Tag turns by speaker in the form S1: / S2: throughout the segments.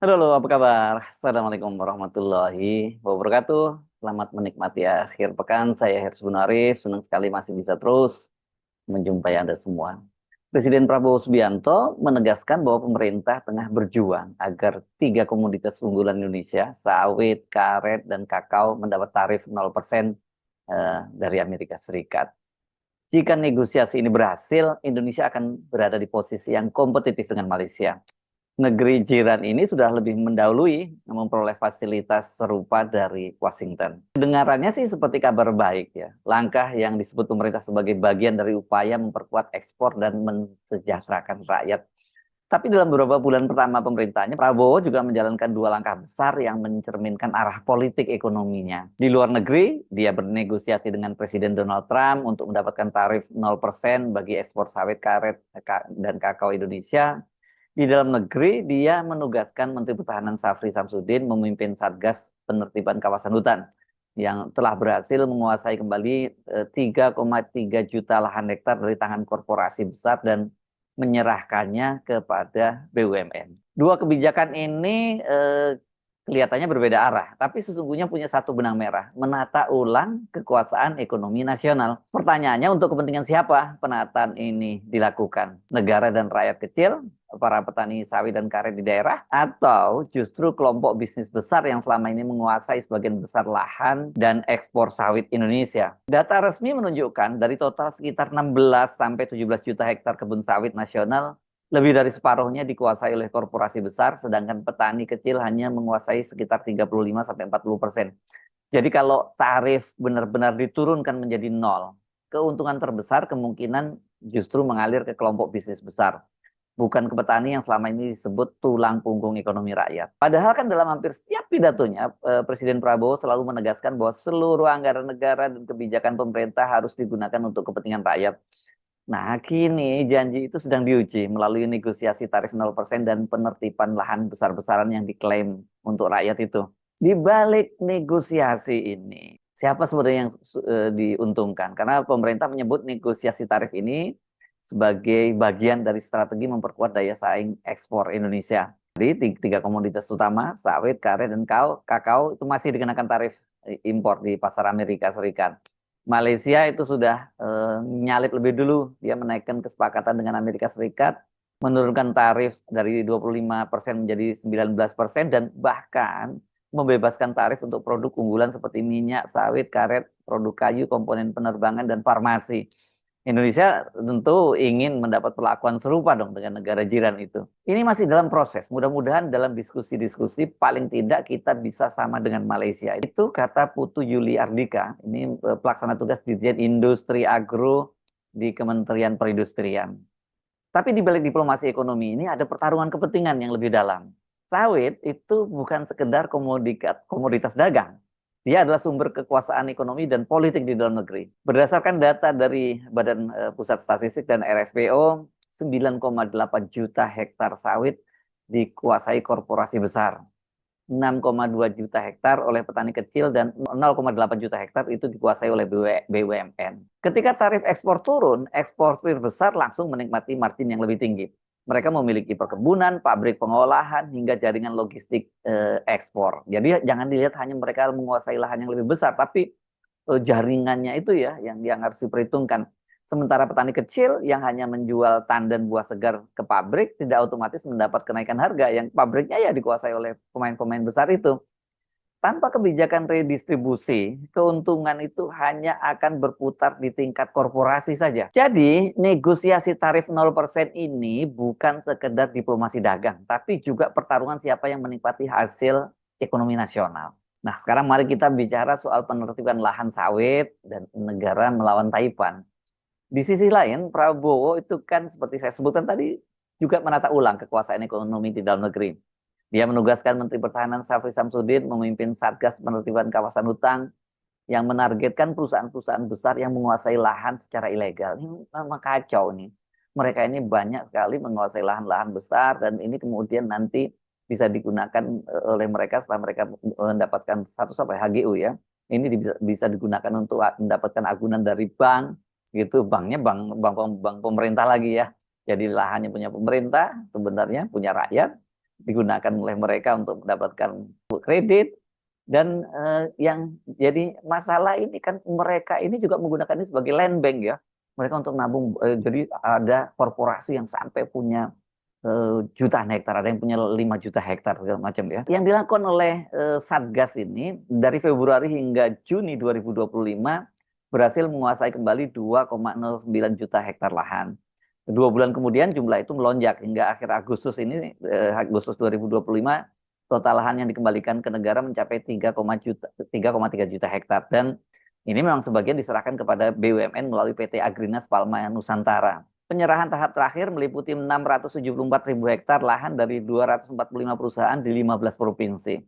S1: Halo, apa kabar? Assalamualaikum warahmatullahi wabarakatuh. Selamat menikmati akhir pekan. Saya Hersy Arif. Senang sekali masih bisa terus menjumpai Anda semua. Presiden Prabowo Subianto menegaskan bahwa pemerintah tengah berjuang agar tiga komoditas unggulan Indonesia, sawit, karet, dan kakao mendapat tarif 0% dari Amerika Serikat. Jika negosiasi ini berhasil, Indonesia akan berada di posisi yang kompetitif dengan Malaysia. Negeri jiran ini sudah lebih mendahului memperoleh fasilitas serupa dari Washington. Kedengarannya sih seperti kabar baik ya. Langkah yang disebut pemerintah sebagai bagian dari upaya memperkuat ekspor dan mensejahterakan rakyat. Tapi dalam beberapa bulan pertama pemerintahnya, Prabowo juga menjalankan dua langkah besar yang mencerminkan arah politik ekonominya. Di luar negeri, dia bernegosiasi dengan Presiden Donald Trump untuk mendapatkan tarif 0% bagi ekspor sawit, karet, dan kakao Indonesia. Di dalam negeri, dia menugaskan Menteri Pertahanan Safri Samsudin memimpin Satgas Penertiban Kawasan Hutan yang telah berhasil menguasai kembali 3,3 juta lahan hektar dari tangan korporasi besar dan menyerahkannya kepada BUMN. Dua kebijakan ini kelihatannya berbeda arah, tapi sesungguhnya punya satu benang merah, menata ulang kekuasaan ekonomi nasional. Pertanyaannya, untuk kepentingan siapa penataan ini dilakukan? Negara dan rakyat kecil, para petani sawit dan karet di daerah, atau justru kelompok bisnis besar yang selama ini menguasai sebagian besar lahan dan ekspor sawit Indonesia? Data resmi menunjukkan dari total sekitar 16 sampai 17 juta hektar kebun sawit nasional, lebih dari separuhnya dikuasai oleh korporasi besar, sedangkan petani kecil hanya menguasai sekitar 35-40%. Jadi kalau tarif benar-benar diturunkan menjadi nol, keuntungan terbesar kemungkinan justru mengalir ke kelompok bisnis besar, bukan ke petani yang selama ini disebut tulang punggung ekonomi rakyat. Padahal kan dalam hampir setiap pidatonya, Presiden Prabowo selalu menegaskan bahwa seluruh anggaran negara dan kebijakan pemerintah harus digunakan untuk kepentingan rakyat. Nah, kini janji itu sedang diuji melalui negosiasi tarif 0% dan penertiban lahan besar-besaran yang diklaim untuk rakyat itu. Di balik negosiasi ini, siapa sebenarnya yang diuntungkan? Karena pemerintah menyebut negosiasi tarif ini sebagai bagian dari strategi memperkuat daya saing ekspor Indonesia. Jadi tiga komoditas utama, sawit, karet, dan kakao itu masih dikenakan tarif impor di pasar Amerika Serikat. Malaysia itu sudah nyalip lebih dulu. Dia menaikkan kesepakatan dengan Amerika Serikat, menurunkan tarif dari 25% menjadi 19% dan bahkan membebaskan tarif untuk produk unggulan seperti minyak, sawit, karet, produk kayu, komponen penerbangan, dan farmasi. Indonesia tentu ingin mendapat perlakuan serupa dong dengan negara jiran itu. Ini masih dalam proses. Mudah-mudahan dalam diskusi-diskusi paling tidak kita bisa sama dengan Malaysia. Itu kata Putu Yuli Ardika. Ini pelaksana tugas Dirjen Industri Agro di Kementerian Perindustrian. Tapi di balik diplomasi ekonomi ini ada pertarungan kepentingan yang lebih dalam. Sawit itu bukan sekedar komoditas dagang. Dia adalah sumber kekuasaan ekonomi dan politik di dalam negeri. Berdasarkan data dari Badan Pusat Statistik dan RSPO, 9,8 juta hektar sawit dikuasai korporasi besar. 6,2 juta hektar oleh petani kecil dan 0,8 juta hektar itu dikuasai oleh BUMN. Ketika tarif ekspor turun, eksportir besar langsung menikmati margin yang lebih tinggi. Mereka memiliki perkebunan, pabrik pengolahan, hingga jaringan logistik ekspor. Jadi jangan dilihat hanya mereka menguasai lahan yang lebih besar, tapi jaringannya itu ya yang harus diperhitungkan. Sementara petani kecil yang hanya menjual tandan buah segar ke pabrik tidak otomatis mendapat kenaikan harga yang pabriknya ya dikuasai oleh pemain-pemain besar itu. Tanpa kebijakan redistribusi, keuntungan itu hanya akan berputar di tingkat korporasi saja. Jadi, negosiasi tarif 0% ini bukan sekedar diplomasi dagang, tapi juga pertarungan siapa yang menikmati hasil ekonomi nasional. Nah, sekarang mari kita bicara soal penertiban lahan sawit dan negara melawan Taiwan. Di sisi lain, Prabowo itu kan seperti saya sebutkan tadi juga menata ulang kekuasaan ekonomi di dalam negeri. Dia menugaskan Menteri Pertahanan Safri Samsudin memimpin Satgas Penertiban Kawasan Hutan yang menargetkan perusahaan-perusahaan besar yang menguasai lahan secara ilegal. Ini memang kacau nih. Mereka ini banyak sekali menguasai lahan-lahan besar dan ini kemudian nanti bisa digunakan oleh mereka setelah mereka mendapatkan status apa HGU ya. Ini bisa digunakan untuk mendapatkan agunan dari bank gitu, banknya bank pemerintah lagi ya. Jadi lahannya punya pemerintah, sebenarnya punya rakyat. digunakan oleh mereka untuk mendapatkan kredit. Dan yang jadi masalah ini kan mereka ini juga menggunakan ini sebagai land bank ya. Mereka untuk nabung. Jadi ada korporasi yang sampai punya jutaan hektar, ada yang punya 5 juta hektar segala macam ya. Yang dilakukan oleh Satgas ini dari Februari hingga Juni 2025 berhasil menguasai kembali 2,09 juta hektar lahan. 2 bulan kemudian jumlah itu melonjak hingga akhir Agustus ini, Agustus 2025, total lahan yang dikembalikan ke negara mencapai 3,3 juta hektar. Dan ini memang sebagian diserahkan kepada BUMN melalui PT Agrinas Palma Nusantara. Penyerahan tahap terakhir meliputi 674.000 hektar lahan dari 245 perusahaan di 15 provinsi.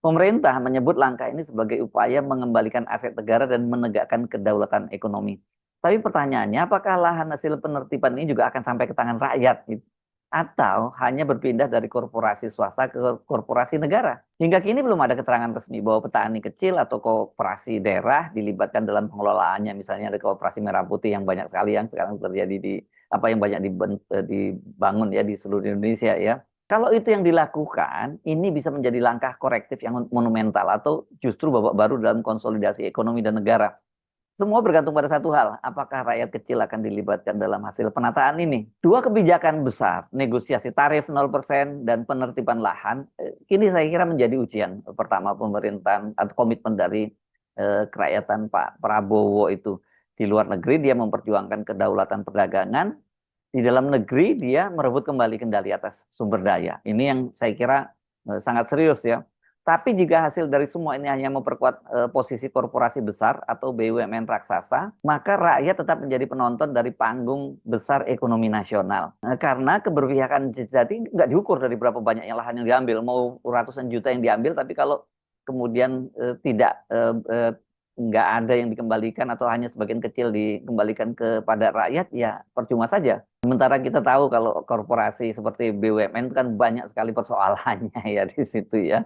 S1: Pemerintah menyebut langkah ini sebagai upaya mengembalikan aset negara dan menegakkan kedaulatan ekonomi. Tapi pertanyaannya, apakah lahan hasil penertiban ini juga akan sampai ke tangan rakyat? Atau hanya berpindah dari korporasi swasta ke korporasi negara? Hingga kini belum ada keterangan resmi bahwa petani kecil atau koperasi daerah dilibatkan dalam pengelolaannya. Misalnya ada koperasi merah putih yang banyak sekali yang sekarang terjadi yang banyak dibangun ya di seluruh Indonesia ya. Kalau itu yang dilakukan, ini bisa menjadi langkah korektif yang monumental atau justru babak baru dalam konsolidasi ekonomi dan negara. Semua bergantung pada satu hal, apakah rakyat kecil akan dilibatkan dalam hasil penataan ini. Dua kebijakan besar, negosiasi tarif 0% dan penertiban lahan, kini saya kira menjadi ujian pertama pemerintahan atau komitmen dari kerakyatan Pak Prabowo itu. Di luar negeri dia memperjuangkan kedaulatan perdagangan, di dalam negeri dia merebut kembali kendali atas sumber daya. Ini yang saya kira sangat serius ya. Tapi jika hasil dari semua ini hanya memperkuat posisi korporasi besar atau BUMN raksasa, maka rakyat tetap menjadi penonton dari panggung besar ekonomi nasional. Karena keberpihakan jadi nggak diukur dari berapa banyak yang lahan yang diambil, mau ratusan juta yang diambil, tapi kalau kemudian nggak ada yang dikembalikan atau hanya sebagian kecil dikembalikan kepada rakyat, ya percuma saja. Sementara kita tahu kalau korporasi seperti BUMN itu kan banyak sekali persoalannya ya di situ ya.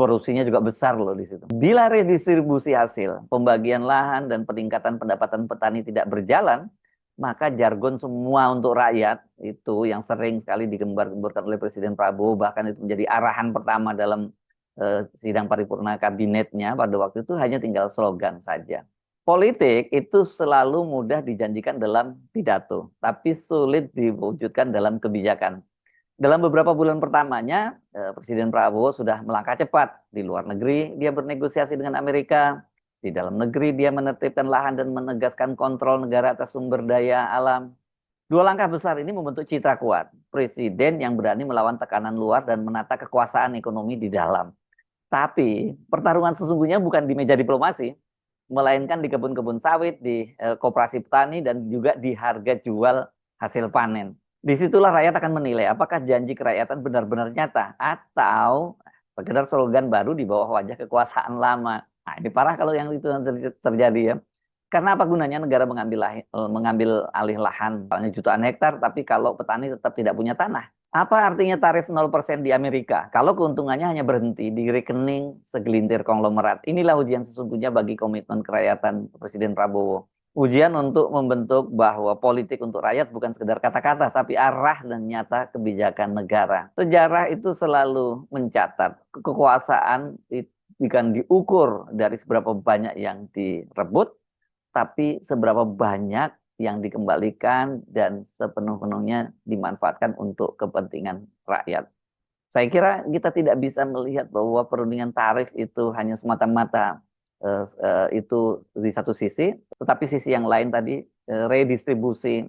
S1: Korupsinya juga besar loh di situ. Bila redistribusi hasil, pembagian lahan dan peningkatan pendapatan petani tidak berjalan, maka jargon semua untuk rakyat itu yang sering sekali digembar-gemborkan oleh Presiden Prabowo, bahkan itu menjadi arahan pertama dalam sidang paripurna kabinetnya pada waktu itu, hanya tinggal slogan saja. Politik itu selalu mudah dijanjikan dalam pidato, tapi sulit diwujudkan dalam kebijakan. Dalam beberapa bulan pertamanya, Presiden Prabowo sudah melangkah cepat. Di luar negeri, dia bernegosiasi dengan Amerika. Di dalam negeri, dia menertibkan lahan dan menegaskan kontrol negara atas sumber daya alam. Dua langkah besar ini membentuk citra kuat. Presiden yang berani melawan tekanan luar dan menata kekuasaan ekonomi di dalam. Tapi, pertarungan sesungguhnya bukan di meja diplomasi, melainkan di kebun-kebun sawit, di koperasi petani, dan juga di harga jual hasil panen. Disitulah rakyat akan menilai apakah janji kerakyatan benar-benar nyata atau sekedar slogan baru di bawah wajah kekuasaan lama. Nah, ini parah kalau yang itu terjadi ya. Karena apa gunanya negara mengambil alih lahan, misalnya jutaan hektar, tapi kalau petani tetap tidak punya tanah. Apa artinya tarif 0% di Amerika? Kalau keuntungannya hanya berhenti di rekening segelintir konglomerat. Inilah ujian sesungguhnya bagi komitmen kerakyatan Presiden Prabowo. Ujian untuk membentuk bahwa politik untuk rakyat bukan sekedar kata-kata, tapi arah dan nyata kebijakan negara. Sejarah itu selalu mencatat kekuasaan bukan diukur dari seberapa banyak yang direbut, tapi seberapa banyak yang dikembalikan dan sepenuh-penuhnya dimanfaatkan untuk kepentingan rakyat. Saya kira kita tidak bisa melihat bahwa perundingan tarif itu hanya semata-mata itu di satu sisi, tetapi sisi yang lain tadi redistribusi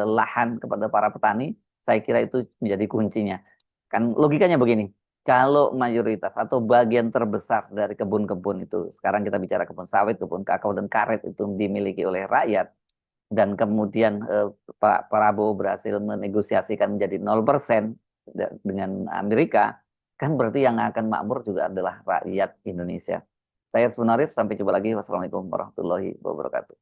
S1: lahan kepada para petani, saya kira itu menjadi kuncinya. Kan logikanya begini, kalau mayoritas atau bagian terbesar dari kebun-kebun itu, sekarang kita bicara kebun sawit, kebun kakao dan karet itu dimiliki oleh rakyat, dan kemudian Pak Prabowo berhasil menegosiasikan menjadi 0% dengan Amerika, kan berarti yang akan makmur juga adalah rakyat Indonesia. Saya Arif, sampai jumpa lagi. Wassalamualaikum warahmatullahi wabarakatuh.